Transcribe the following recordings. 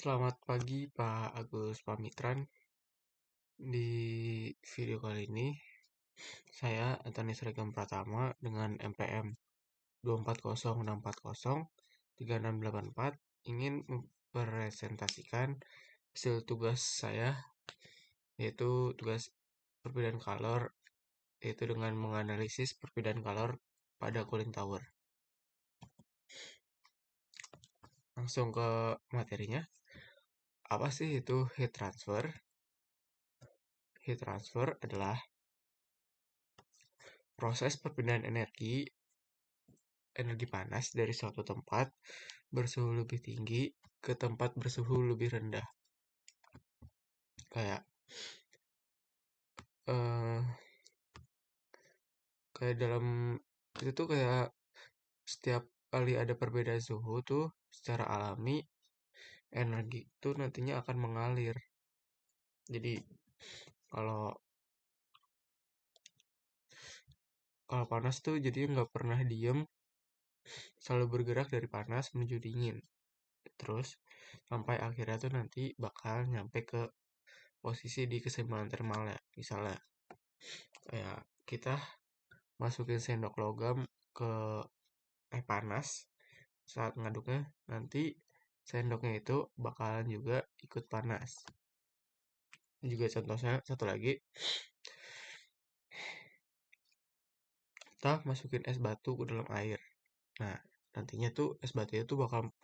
Selamat pagi Pak Agus Pamitran. Di video kali ini, saya Antoni Sregam Pratama dengan MPM 2406403684 ingin mempresentasikan hasil tugas saya, yaitu tugas perbedaan kalor, yaitu dengan menganalisis perbedaan kalor pada cooling tower. Langsung ke materinya. Apa sih itu heat transfer? Heat transfer adalah proses perpindahan energi panas dari suatu tempat bersuhu lebih tinggi ke tempat bersuhu lebih rendah. Kayak eh kayak dalam itu tuh kayak setiap kali ada perbedaan suhu tuh secara alami energi itu nantinya akan mengalir. Jadi kalau kalau panas tuh jadi nggak pernah diem, selalu bergerak dari panas menuju dingin. Terus sampai akhirnya tuh nanti bakal nyampe ke posisi di keseimbangan termalnya. Misalnya kayak kita masukin sendok logam ke panas, saat ngaduknya nanti sendoknya itu bakalan juga ikut panas. Juga contohnya satu lagi, kita masukin es batu ke dalam air. Nah, nantinya tuh es batunya tuh bakal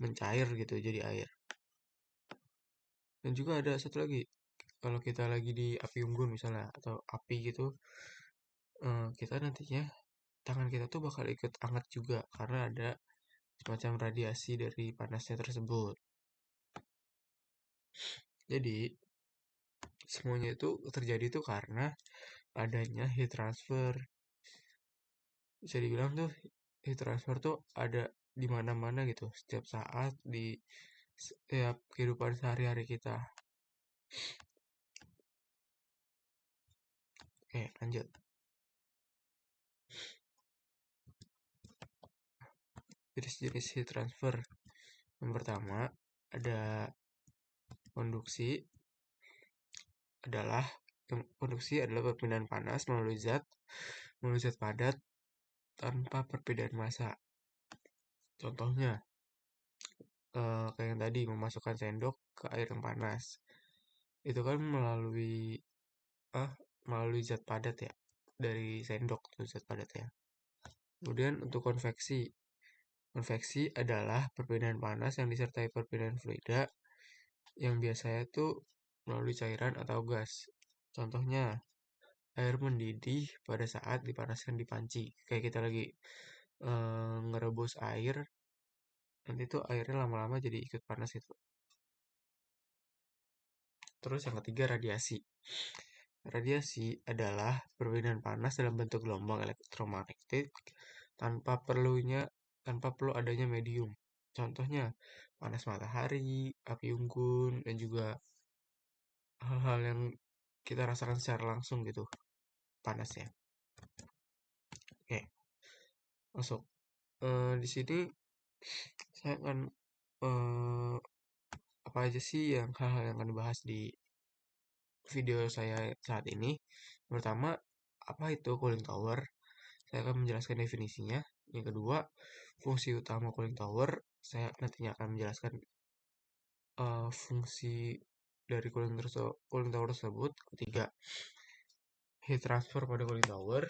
mencair gitu jadi air. Dan juga ada satu lagi, kalau kita lagi di api unggun misalnya atau api gitu, kita nantinya tangan kita tuh bakal ikut hangat juga karena ada semacam radiasi dari panasnya tersebut. Jadi semuanya itu terjadi tuh karena adanya heat transfer. Bisa dibilang tuh heat transfer tuh ada di mana-mana gitu, setiap saat di setiap kehidupan sehari-hari kita. Oke, lanjut. Jenis-jenis heat transfer. Yang pertama, ada konduksi. Konduksi adalah perpindahan panas melalui zat padat tanpa perbedaan massa. Contohnya, kayak yang tadi memasukkan sendok ke air yang panas. Itu kan melalui zat padat ya, dari sendok tuh zat padatnya. Kemudian untuk konveksi. Konveksi adalah perbedaan panas yang disertai perbedaan fluida yang biasanya tuh melalui cairan atau gas. Contohnya, air mendidih pada saat dipanaskan di panci. Kayak kita lagi ngerebus air, nanti tuh airnya lama-lama jadi ikut panas itu. Terus yang ketiga, radiasi. Radiasi adalah perbedaan panas dalam bentuk gelombang elektromagnetik tanpa perlu adanya medium. Contohnya panas matahari, api unggun, dan juga hal-hal yang kita rasakan secara langsung gitu panasnya. Oke, masuk. Di sini saya akan apa aja sih hal-hal yang akan dibahas di video saya saat ini. Pertama, apa itu cooling tower? Saya akan menjelaskan definisinya. Yang kedua, fungsi utama cooling tower. Saya nantinya akan menjelaskan fungsi dari cooling tower tersebut. Ketiga, heat transfer pada cooling tower.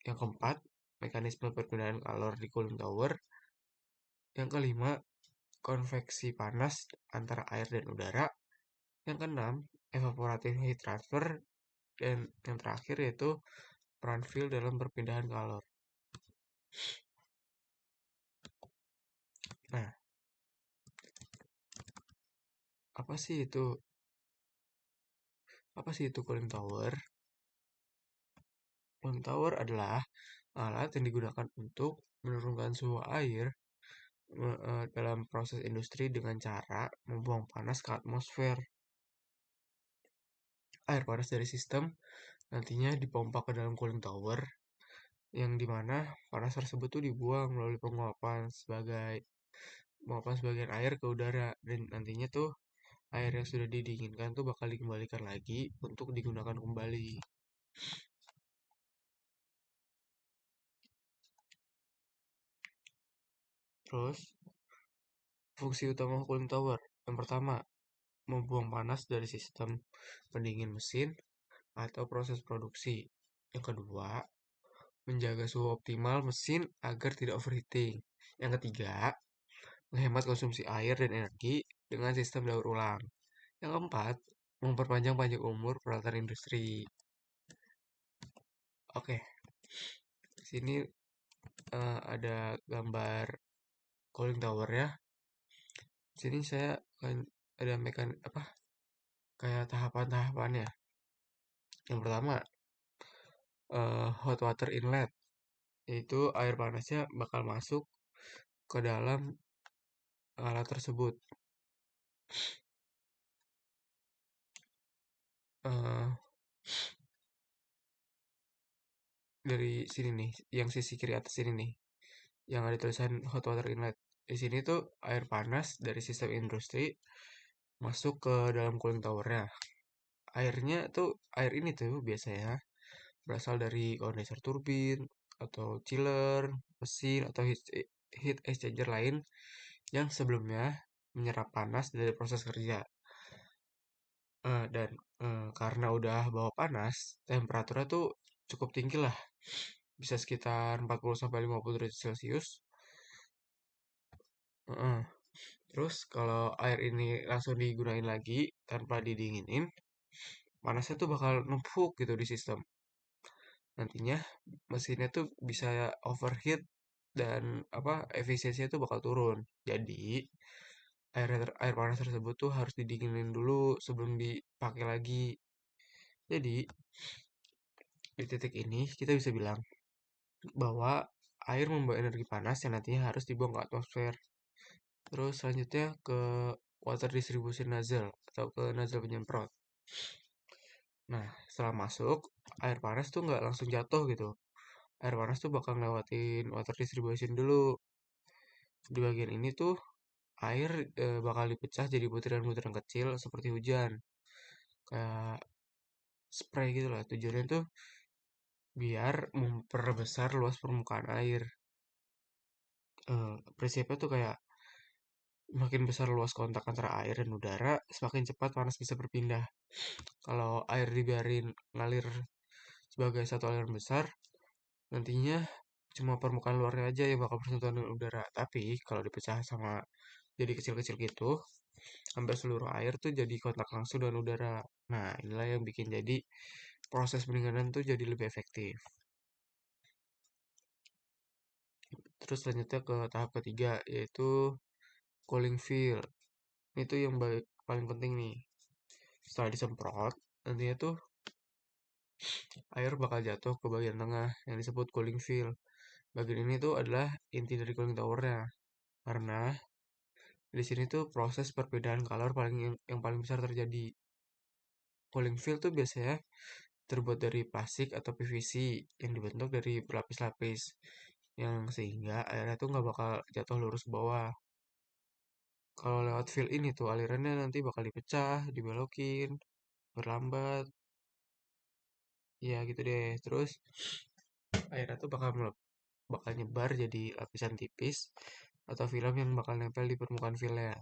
Yang keempat, mekanisme perpindahan kalor di cooling tower. Yang kelima, konveksi panas antara air dan udara. Yang keenam, evaporative heat transfer. Dan yang terakhir yaitu peran field dalam perpindahan kalor. Nah, apa sih itu cooling tower? Cooling tower adalah alat yang digunakan untuk menurunkan suhu air dalam proses industri dengan cara membuang panas ke atmosfer. Air panas dari sistem nantinya dipompa ke dalam cooling tower, yang dimana panas tersebut tuh dibuang melalui penguapan sebagai menguap sebagian air ke udara dan nantinya tuh air yang sudah didinginkan tuh bakal dikembalikan lagi untuk digunakan kembali. Terus, fungsi utama cooling tower. Yang pertama, membuang panas dari sistem pendingin mesin atau proses produksi. Yang kedua, menjaga suhu optimal mesin agar tidak overheating. Yang ketiga, menghemat konsumsi air dan energi dengan sistem daur ulang. Yang keempat, memperpanjang panjang umur peralatan industri. Oke, di sini ada gambar cooling tower ya. Di sini saya akan ada kayak tahapan-tahapannya. Yang pertama, hot water inlet, yaitu air panasnya bakal masuk ke dalam alat tersebut. Eh, dari sini nih, yang sisi kiri atas ini nih, yang ada tulisan hot water inlet. Di sini tuh air panas dari sistem industri masuk ke dalam cooling towernya. Air ini tuh biasanya berasal dari kondensor turbin atau chiller, mesin atau heat exchanger lain yang sebelumnya menyerap panas dari proses kerja. Dan karena udah bawa panas, temperaturnya tuh cukup tinggi lah. Bisa sekitar 40 sampai 50 derajat Celcius. Heeh. Terus kalau air ini langsung digunain lagi tanpa didinginin, panasnya tuh bakal numpuk gitu di sistem. Nantinya mesinnya tuh bisa overheat dan efisiensinya tuh bakal turun. Jadi air panas tersebut tuh harus didinginin dulu sebelum dipakai lagi. Jadi di titik ini kita bisa bilang bahwa air membawa energi panas yang nantinya harus dibuang ke atmosfer. Terus selanjutnya ke water distribution nozzle atau ke nozzle penyemprot. Nah, setelah masuk, air panas tuh nggak langsung jatuh gitu. Air panas tuh bakal ngelewatin water distribution dulu. Di bagian ini tuh air bakal dipecah jadi butiran-butiran kecil seperti hujan. Kayak spray gitu lah. Tujuannya tuh biar memperbesar luas permukaan air. Prinsipnya tuh kayak makin besar luas kontak antara air dan udara, semakin cepat panas bisa berpindah. Kalau air dibiarin ngalir sebagai satu aliran besar, nantinya cuma permukaan luarnya aja yang bakal bersentuhan dengan udara. Tapi kalau dipecah sama jadi kecil-kecil gitu, hampir seluruh air tuh jadi kontak langsung dengan udara. Nah, inilah yang bikin jadi proses pendinginan tuh jadi lebih efektif. Terus selanjutnya ke tahap ketiga, yaitu cooling field. Itu yang paling penting nih. Setelah disemprot, nantinya tuh air bakal jatuh ke bagian tengah yang disebut cooling field. Bagian ini tuh adalah inti dari cooling towernya. Karena di sini tuh proses perbedaan kalor yang paling besar terjadi. Cooling field tuh biasanya terbuat dari plastik atau PVC yang dibentuk dari berlapis-lapis. Yang sehingga airnya tuh nggak bakal jatuh lurus ke bawah. Kalau lewat field ini tuh alirannya nanti bakal dipecah, dibelokin, berlambat, ya gitu deh. Terus airnya tuh bakal nyebar jadi lapisan tipis atau film yang bakal nempel di permukaan filnya.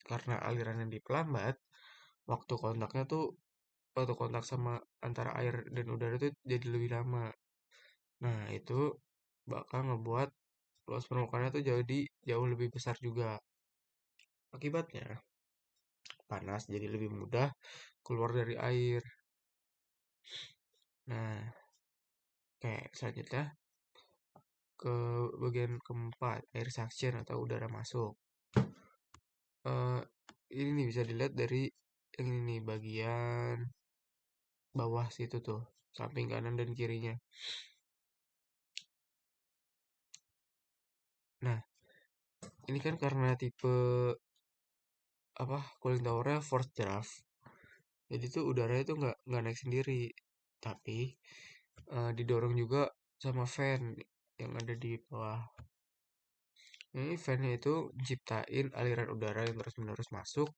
Karena alirannya diperlambat, waktu kontaknya tuh waktu kontak sama antara air dan udara itu jadi lebih lama. Nah, itu bakal ngebuat luas permukaannya tuh jadi jauh lebih besar juga. Akibatnya, panas jadi lebih mudah keluar dari air. Nah, kayak selanjutnya ke bagian keempat, air suction atau udara masuk. Eh, ini nih bisa dilihat dari yang ini nih, bagian bawah situ tuh, samping kanan dan kirinya. Nah, ini kan karena tipe cooling towernya forced draft. Jadi tuh udara itu nggak naik sendiri, tapi didorong juga sama fan yang ada di bawah. Ini fan-nya itu ciptain aliran udara yang terus-menerus masuk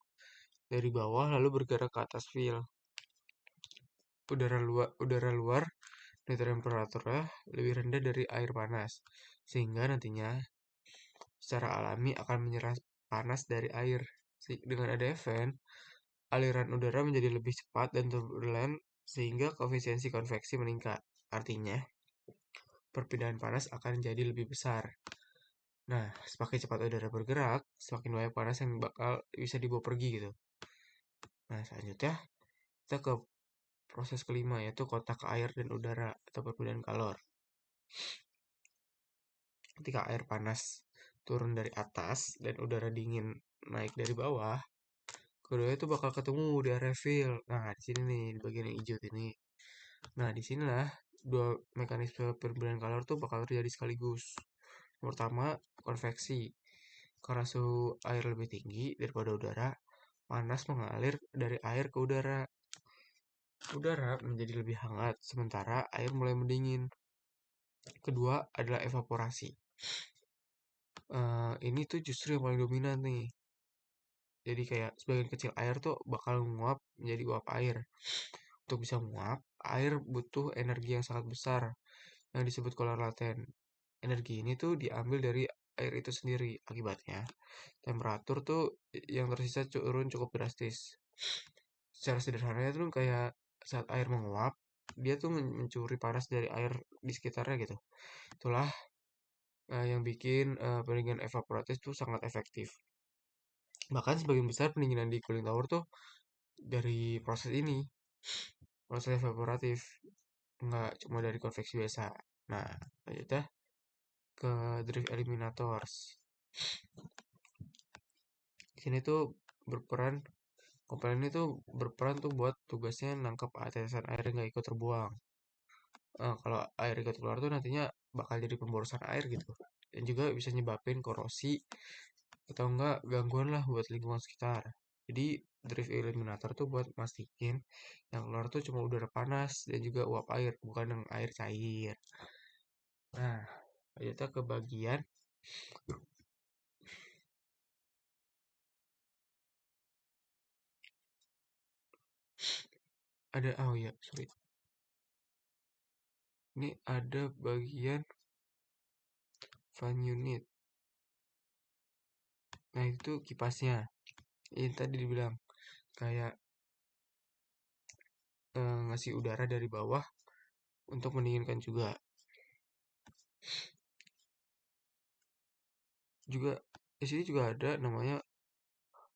dari bawah lalu bergerak ke atas fill. Udara luar di temperaturnya lebih rendah dari air panas, sehingga nantinya secara alami akan menyerap panas dari air. Dengan adanya fan, aliran udara menjadi lebih cepat dan turbulent sehingga koefisiensi konveksi meningkat. Artinya, perpindahan panas akan jadi lebih besar. Nah, semakin cepat udara bergerak, semakin banyak panas yang bakal bisa dibawa pergi gitu. Nah, selanjutnya kita ke proses kelima yaitu kontak air dan udara atau perpindahan kalor. Ketika air panas turun dari atas dan udara dingin naik dari bawah, keduanya itu bakal ketemu di area fill. Nah, di sini nih, di bagian yang hijau ini. Nah, di sinilah dua mekanisme perpindahan kalor tuh bakal terjadi sekaligus. Yang pertama, konveksi. Karena suhu air lebih tinggi daripada udara, panas mengalir dari air ke udara. Udara menjadi lebih hangat, sementara air mulai mendingin. Kedua adalah evaporasi. Ini tuh justru yang paling dominan nih. Jadi kayak sebagian kecil air tuh bakal menguap menjadi uap air. Untuk bisa menguap, air butuh energi yang sangat besar yang disebut kalor laten. Energi ini tuh diambil dari air itu sendiri. Akibatnya, temperatur tuh yang tersisa turun cukup drastis. Secara sederhananya tuh kayak saat air menguap, dia tuh mencuri panas dari air di sekitarnya gitu. Itulah yang bikin pendinginan evaporatif tuh sangat efektif. Bahkan sebagian besar pendinginan di cooling tower tuh dari proses ini, proses evaporatif, nggak cuma dari konveksi biasa. Nah, lanjutnya ke drift eliminators. Di sini tuh berperan komponen itu berperan tuh buat tugasnya nangkap tetesan air yang nggak ikut terbuang. Kalau air ikut keluar tuh nantinya bakal jadi pemborosan air gitu. Dan juga bisa nyebabin korosi atau enggak gangguan lah buat lingkungan sekitar. Jadi drift eliminator tuh buat mastiin yang keluar tuh cuma udara panas dan juga uap air, bukan yang air cair. Nah, kita ke bagian ada oh ya, sorry. Ini ada bagian fan unit. Nah, itu kipasnya. Ini tadi dibilang kayak ngasih udara dari bawah untuk mendinginkan juga. Juga di sini juga ada namanya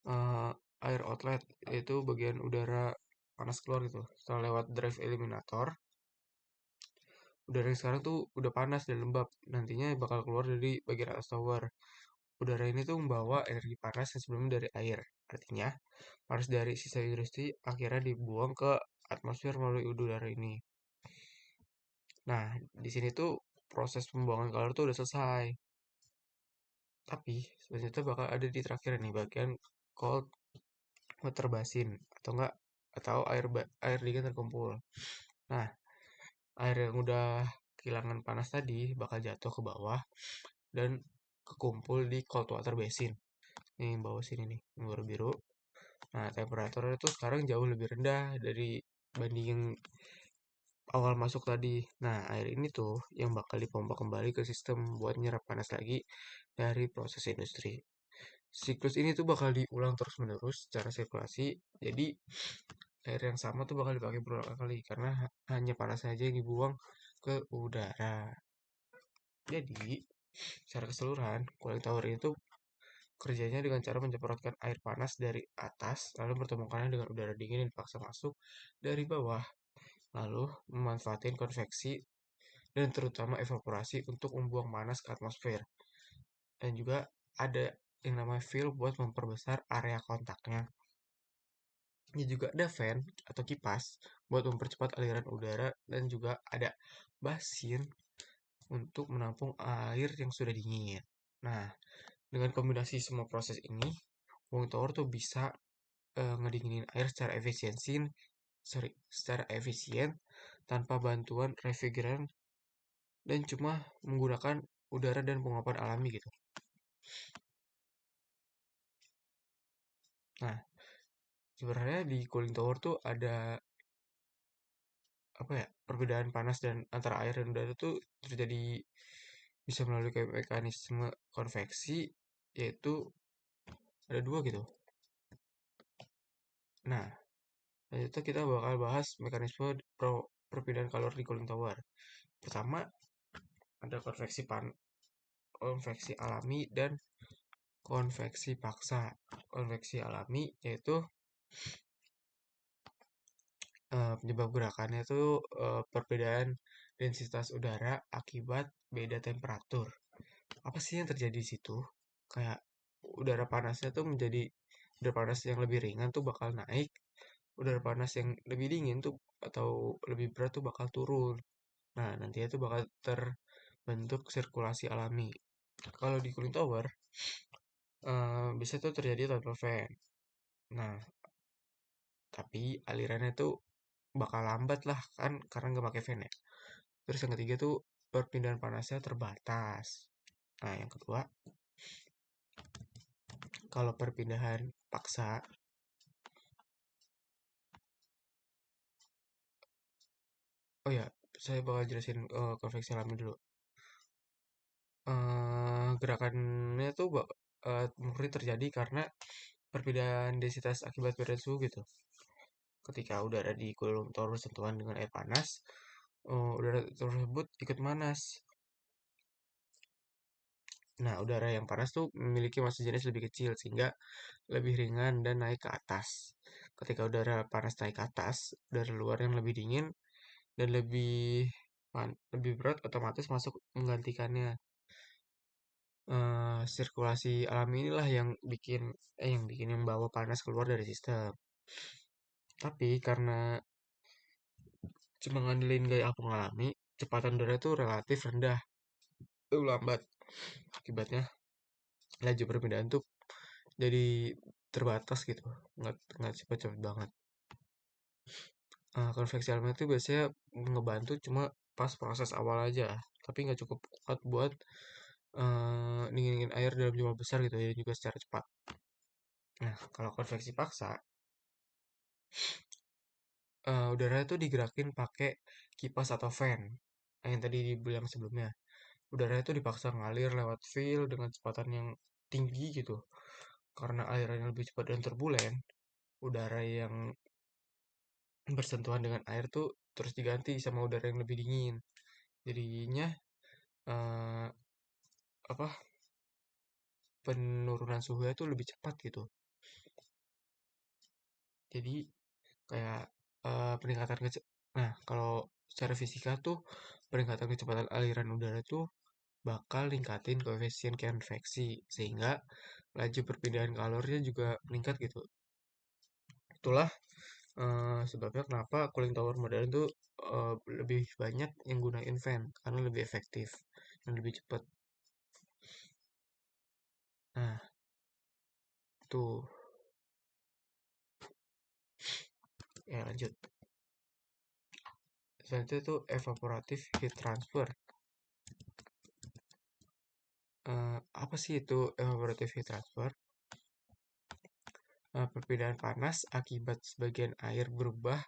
eh, air outlet, yaitu bagian udara panas keluar gitu. Setelah lewat drive eliminator, udara yang sekarang tuh udah panas dan lembab. Nantinya bakal keluar dari bagian atas tower. Udara ini tuh membawa energi panas yang sebelumnya dari air. Artinya, panas dari sisa industri akhirnya dibuang ke atmosfer melalui udara ini. Nah, di sini tuh proses pembuangan kalor tuh udah selesai. Tapi selanjutnya bakal ada di terakhir nih bagian cold water basin atau air dingin terkumpul. Nah, air yang udah kehilangan panas tadi bakal jatuh ke bawah dan kekumpul di cold water basin. Nih bawah sini nih, yang biru. Nah, temperaturnya itu sekarang jauh lebih rendah dari banding yang awal masuk tadi. Nah, air ini tuh yang bakal dipompa kembali ke sistem buat nyerap panas lagi dari proses industri. Siklus ini tuh bakal diulang terus-menerus secara sirkulasi. Jadi, air yang sama tuh bakal dipakai berulang kali karena hanya panas saja yang dibuang ke udara. Jadi, secara keseluruhan, cooling tower itu kerjanya dengan cara menyemprotkan air panas dari atas, lalu mempertemukannya dengan udara dingin yang dipaksa masuk dari bawah, lalu memanfaatkan konveksi dan terutama evaporasi untuk membuang panas ke atmosfer. Dan juga ada yang namanya fill buat memperbesar area kontaknya. Ini juga ada fan atau kipas buat mempercepat aliran udara dan juga ada basin untuk menampung air yang sudah dingin. Nah, dengan kombinasi semua proses ini, cooling tower tuh bisa ngedinginin air secara efisien tanpa bantuan refrigeran dan cuma menggunakan udara dan penguapan alami gitu. Nah, sebenarnya di cooling tower tuh ada apa ya, perbedaan panas dan antara air dan udara tuh terjadi bisa melalui kayak mekanisme konveksi, yaitu ada dua gitu. Nah, itu kita bakal bahas mekanisme perpindahan kalori di cooling tower. Pertama, ada konveksi alami dan konveksi paksa. Konveksi alami yaitu penyebab gerakannya itu perbedaan densitas udara akibat beda temperatur. Apa sih yang terjadi di situ? Kayak udara panasnya tuh menjadi udara panas yang lebih ringan tuh bakal naik, udara panas yang lebih dingin tuh atau lebih berat tuh bakal turun. Nah, nantinya tuh bakal terbentuk sirkulasi alami. Kalau di cooling tower, bisa tuh terjadi tanpa fan. Nah, tapi alirannya tuh bakal lambat lah kan karena nggak pakai fan ya. Terus yang ketiga tuh perpindahan panasnya terbatas. Nah, yang kedua, kalau perpindahan paksa, oh ya, saya bakal jelasin konveksi alami dulu. Gerakannya tuh murni terjadi karena perbedaan densitas akibat perbedaan suhu gitu. Ketika udara di cooling tower sentuhan dengan air panas, udara tersebut ikut panas. Nah, udara yang panas tuh memiliki massa jenis lebih kecil sehingga lebih ringan dan naik ke atas. Ketika udara panas naik ke atas, udara luar yang lebih dingin dan lebih berat otomatis masuk menggantikannya. Sirkulasi alami inilah yang bikin membawa panas keluar dari sistem. Tapi karena cuma ngandelin gaya apung alami, kecepatan udara itu relatif rendah, itu lambat. Akibatnya laju perpindahan tuh jadi terbatas gitu, nggak cepet-cepet banget. Konveksi alami itu biasanya ngebantu cuma pas proses awal aja, tapi nggak cukup kuat buat dinginin air dalam jumlah besar gitu ya, juga secara cepat. Nah, kalau konveksi paksa, udara itu digerakin pakai kipas atau fan. Nah, yang tadi dibilang sebelumnya, udara itu dipaksa ngalir lewat fill dengan kecepatan yang tinggi gitu. Karena aliran yang lebih cepat dan turbulen, udara yang bersentuhan dengan air tuh terus diganti sama udara yang lebih dingin. Jadinya eh, apa penurunan suhunya tuh lebih cepat gitu. Jadi kayak peningkatan nah, kalau secara fisika tuh peningkatan kecepatan aliran udara tuh bakal ningkatin koefisien konveksi sehingga laju perpindahan kalorinya juga meningkat gitu. Itulah sebabnya kenapa cooling tower modern tuh lebih banyak yang gunain fan karena lebih efektif dan lebih cepat. Nah, tuh ya lanjut. Selanjutnya tuh evaporative heat transfer. Apa sih itu evaporative heat transfer? Perpindahan panas akibat sebagian air berubah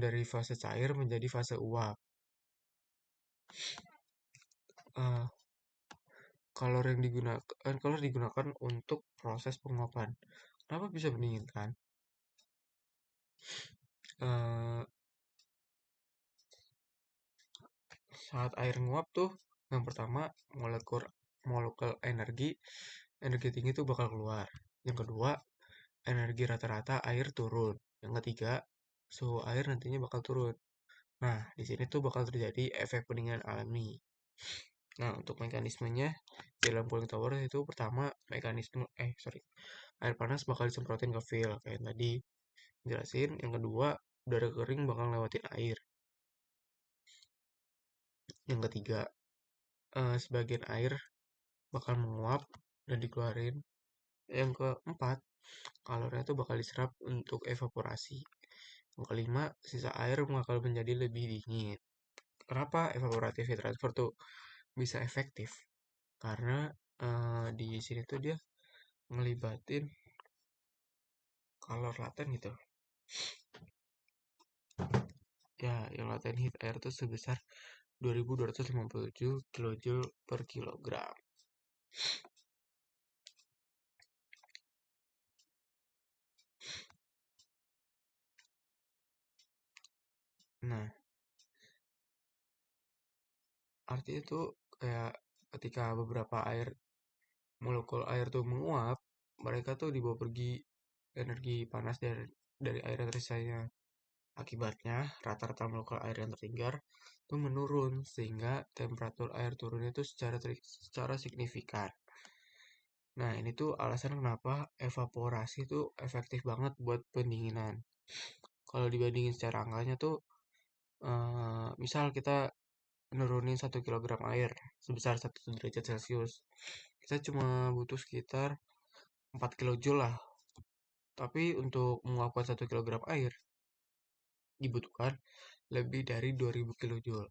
dari fase cair menjadi fase uap. Eh, kalori digunakan untuk proses penguapan. Kenapa bisa mendinginkan? Eh, saat air nguap tuh, yang pertama molekul molekul energi tinggi tuh bakal keluar. Yang kedua, energi rata-rata air turun. Yang ketiga, suhu air nantinya bakal turun. Nah, di sini tuh bakal terjadi efek pendinginan alami. Nah, untuk mekanismenya dalam cooling tower itu pertama air panas bakal disemprotin ke fill kayak yang tadi jelasin. Yang kedua, udara kering bakal lewatin air. Yang ketiga, sebagian air bakal menguap dan dikeluarin. Yang keempat, kalorinya itu bakal diserap untuk evaporasi. Yang kelima, sisa air bakal menjadi lebih dingin. Kenapa evaporative heat transfer tuh bisa efektif? Karena di sini tuh dia ngelibatin Kalor laten gitu. Ya, yang laten heat air itu sebesar 2257 kilojoule per kilogram. Nah, artinya itu kayak ketika beberapa molekul air tuh menguap, mereka tuh dibawa pergi energi panas dari air yang tersisanya. Akibatnya, rata-rata molekul air yang tertinggal itu menurun sehingga temperatur air turunnya itu secara signifikan. Nah, ini tuh alasan kenapa evaporasi tuh efektif banget buat pendinginan. Kalau dibandingin secara angkanya tuh, misal kita nurunin 1 kilogram air sebesar 1 derajat Celcius, kita cuma butuh sekitar 4 kilojoule lah. Tapi untuk menguapkan 1 kilogram air, dibutuhkan lebih dari 2000 kilojoule.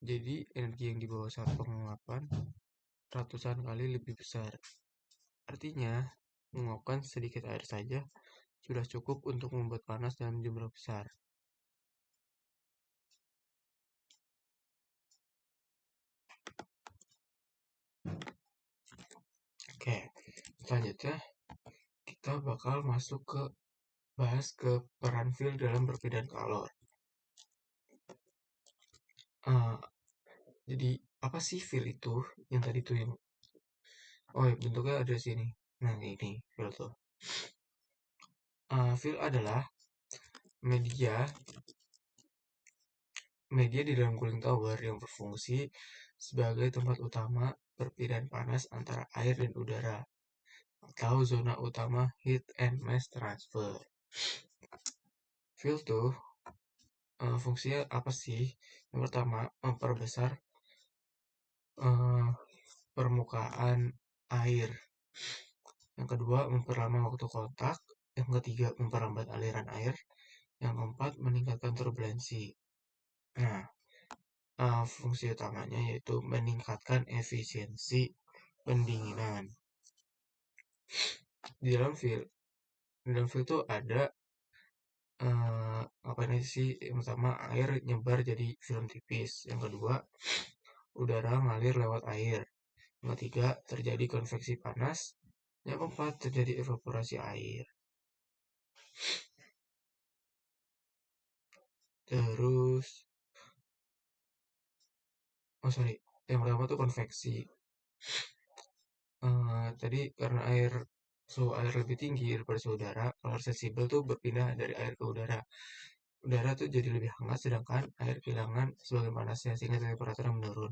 Jadi, energi yang dibawa saat penguapan ratusan kali lebih besar. Artinya, menguapkan sedikit air saja sudah cukup untuk membuat panas dalam jumlah besar. Oke, selanjutnya kita bakal masuk ke bahas ke peran fil dalam perpindahan kalor. Eh, jadi apa sih fil itu? Yang tadi tuh yang oh ya, bentuknya ada sini. Nah ini fil tuh. Fil adalah media media di dalam cooling tower yang berfungsi sebagai tempat utama perpindahan panas antara air dan udara atau zona utama heat and mass transfer. Fil tuh fungsinya apa sih? Yang pertama, memperbesar eh, permukaan air. Yang kedua, memperlama waktu kontak. Yang ketiga, memperlambat aliran air. Yang keempat, meningkatkan turbulensi. Nah, fungsi utamanya yaitu meningkatkan efisiensi pendinginan. Di dalam fil itu ada apa ini sih? Yang pertama, air nyebar jadi film tipis. Yang kedua, udara ngalir lewat air. Yang ketiga, terjadi konveksi panas. Yang keempat, terjadi evaporasi air. Terus, oh sorry, yang pertama tuh konveksi. Tadi karena suhu air lebih tinggi daripada suhu udara, kalau sensibel tuh berpindah dari air ke udara. Udara tuh jadi lebih hangat, sedangkan air kehilangan sebagian panasnya sehingga temperaturnya menurun.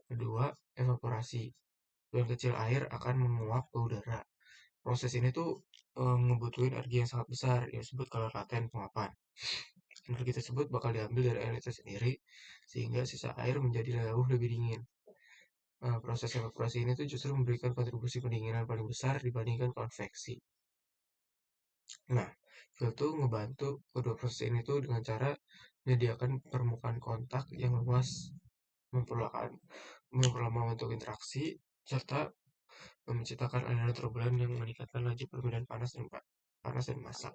Kedua, evaporasi. Sebagian kecil air akan menguap ke udara. Proses ini tuh ngebutuhin energi yang sangat besar, yang disebut kalor laten penguapan. Energi tersebut bakal diambil dari air itu sendiri, sehingga sisa air menjadi jauh lebih dingin. Proses evaporasi ini tuh justru memberikan kontribusi pendinginan paling besar dibandingkan konveksi. Nah, Phil tuh ngebantu kedua proses ini tuh dengan cara menyediakan permukaan kontak yang luas, memperlama untuk interaksi, serta menciptakan aliran turbulen yang meningkatkan laju perpindahan panas dan massa.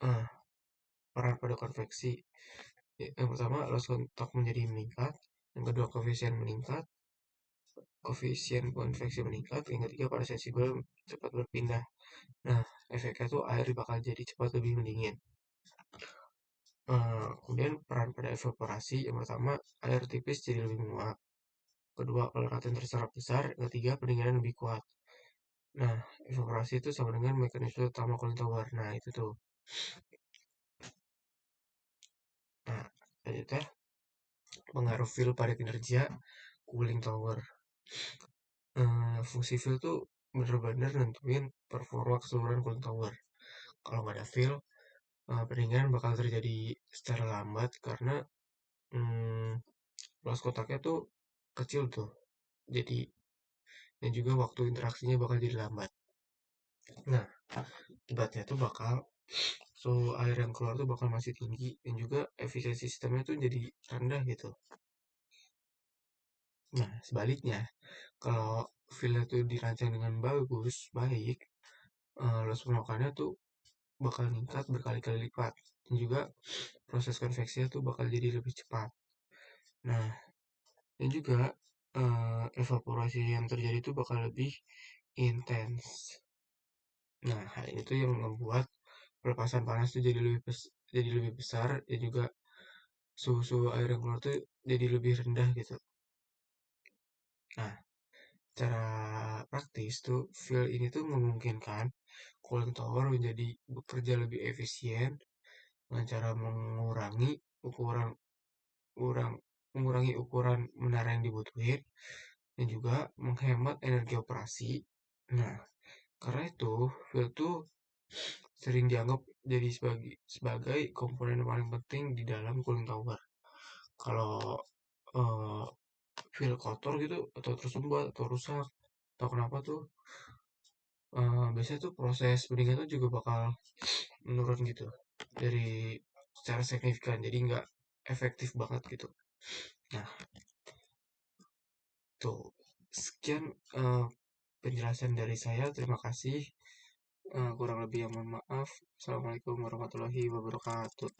Uh, Peran pada konveksi. Yang pertama, loss kontak menjadi meningkat. Yang kedua, koefisien konveksi meningkat. Yang ketiga, pada sensibel cepat berpindah. Nah, efeknya tuh air bakal jadi cepat lebih mendingin. Kemudian peran pada evaporasi, yang pertama air tipis jadi lebih menguap. Kedua, kalorifernya terserap besar. Yang ketiga, pendinginan lebih kuat. Nah, evaporasi itu sama dengan mekanisme utama cooling tower. Nah, itu tuh. Nah, selanjutnya pengaruh fill pada kinerja cooling tower. Fungsi fill tuh bener-bener nentuin performa keseluruhan cooling tower. Kalau nggak ada fill, pendinginan bakal terjadi secara lambat karena loss kontaknya tuh kecil tuh. Jadi dan juga waktu interaksinya bakal jadi lambat. Nah, akibatnya tuh suhu air yang keluar tuh bakal masih tinggi dan juga efisiensi sistemnya tuh jadi rendah gitu. Nah, sebaliknya, kalau feel tuh dirancang dengan bagus, baik, loss pemasukannya tuh bakal meningkat berkali-kali lipat. Dan juga proses konveksinya tuh bakal jadi lebih cepat. Nah, dan juga evaporasi yang terjadi tuh bakal lebih intens. Nah, hal ini tuh yang membuat pelepasan panas tuh jadi lebih besar dan juga suhu air yang keluar tuh jadi lebih rendah gitu. Nah, cara praktis tuh fill ini tuh memungkinkan cooling tower menjadi bekerja lebih efisien dengan cara ukuran kurang mengurangi ukuran menara yang dibutuhin dan juga menghemat energi operasi. Nah, karena itu fill tuh sering dianggap jadi sebagai komponen paling penting di dalam cooling tower. Kalau eh, feel kotor gitu atau tersumbat atau rusak atau kenapa tuh biasanya tuh proses pendinginan tuh juga bakal menurun gitu dari secara signifikan jadi nggak efektif banget gitu. Nah, tuh sekian eh, penjelasan dari saya, terima kasih. Kurang lebih yang mohon maaf. Assalamualaikum warahmatullahi wabarakatuh.